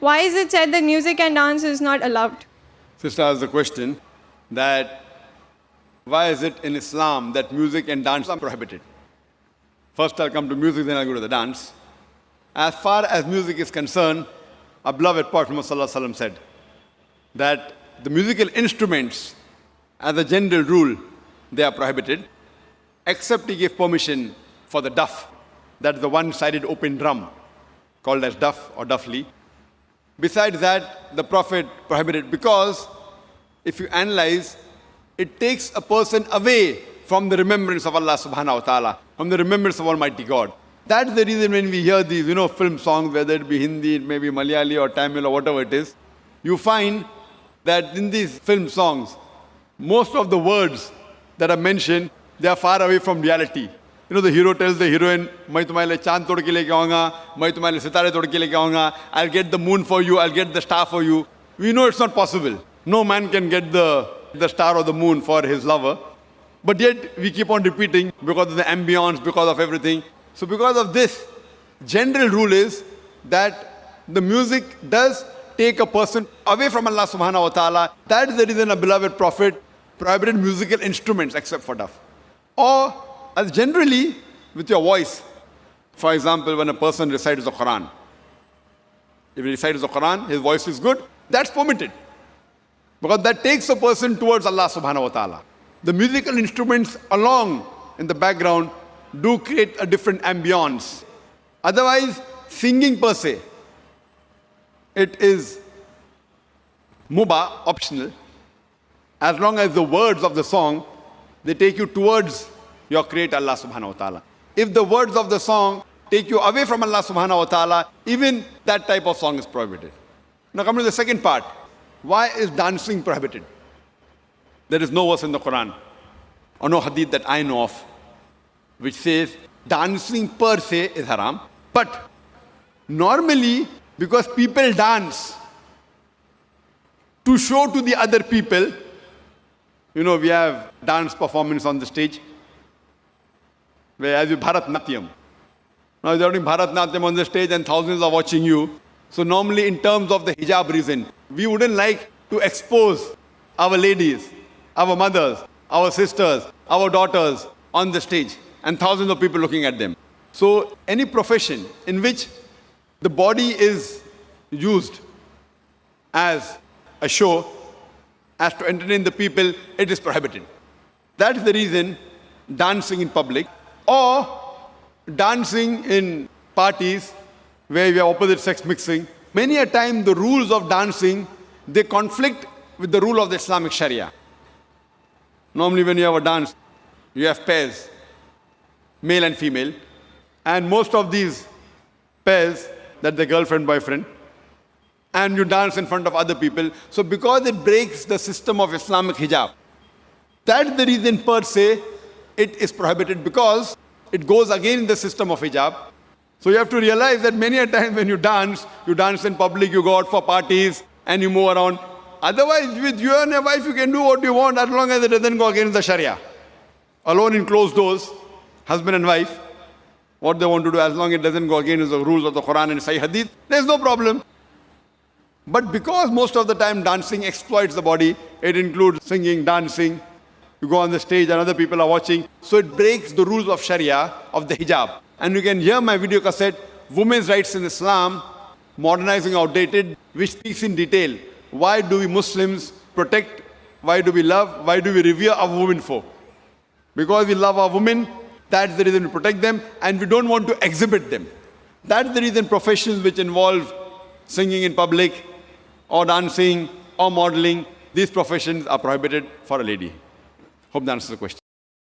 why is it said that music and dance is not allowed? Sister asked the question that why is it in Islam that music and dance are prohibited? First I'll come to music, then I'll go to the dance. As far as music is concerned, our beloved Prophet Muhammad said that the musical instruments, as a general rule, they are prohibited, except he gave permission for the duff. That's the one-sided open drum, called as duff or duffli. Besides that, the Prophet prohibited because if you analyze, it takes a person away from the remembrance of Allah subhanahu wa ta'ala, from the remembrance of Almighty God. That's the reason when we hear these, film songs, whether it be Hindi, it may be Malayali or Tamil or whatever it is, you find that in these film songs, most of the words that are mentioned, they are far away from reality. The hero tells the heroine, "Main tumhare liye chand tod ke leke aunga, main tumhare liye sitare tod ke leke aunga, I'll get the moon for you, I'll get the star for you." We know it's not possible. No man can get the star or the moon for his lover. But yet, we keep on repeating because of the ambience, because of everything. So because of this, general rule is that the music does take a person away from Allah subhanahu wa ta'ala. That is the reason a beloved Prophet prohibited musical instruments except for duff. Or as generally with your voice. For example, when a person recites the Qur'an. If he recites the Qur'an, his voice is good, that's permitted. Because that takes a person towards Allah subhanahu wa ta'ala. The musical instruments along in the background do create a different ambience. Otherwise, singing per se, it is mubah, optional, as long as the words of the song, they take you towards your Creator Allah subhanahu wa ta'ala. If the words of the song take you away from Allah subhanahu wa ta'ala, even that type of song is prohibited. Now come to the second part. Why is dancing prohibited? There is no verse in the Qur'an or no hadith that I know of which says dancing per se is haram. But normally, because people dance to show to the other people, we have dance performance on the stage, where as you Bharatnatyam. Now you're doing Bharatnatyam on the stage and thousands are watching you. So normally in terms of the hijab reason, we wouldn't like to expose our ladies, our mothers, our sisters, our daughters on the stage and thousands of people looking at them. So any profession in which the body is used as a show, as to entertain the people, it is prohibited. That is the reason dancing in public or dancing in parties where we have opposite sex mixing, many a time the rules of dancing, they conflict with the rule of the Islamic Sharia. Normally when you have a dance, you have pairs, male and female, and most of these pairs, that's the girlfriend, boyfriend, and you dance in front of other people. So because it breaks the system of Islamic hijab, that's the reason per se it is prohibited, because it goes against the system of hijab. So you have to realize that many a time when you dance in public, you go out for parties and you move around. Otherwise, with you and your wife, you can do what you want as long as it doesn't go against the Sharia. Alone in closed doors, husband and wife, what they want to do, as long as it doesn't go against the rules of the Qur'an and Sahih Hadith, there's no problem. But because most of the time dancing exploits the body, it includes singing, dancing, you go on the stage and other people are watching, so it breaks the rules of Sharia, of the hijab. And you can hear my video cassette, Women's Rights in Islam, Modernizing Outdated, which speaks in detail. Why do we Muslims protect, why do we love, why do we revere our women for? Because we love our women, that's the reason we protect them, and we don't want to exhibit them. That's the reason professions which involve singing in public, or dancing, or modeling, these professions are prohibited for a lady. Hope that answers the question.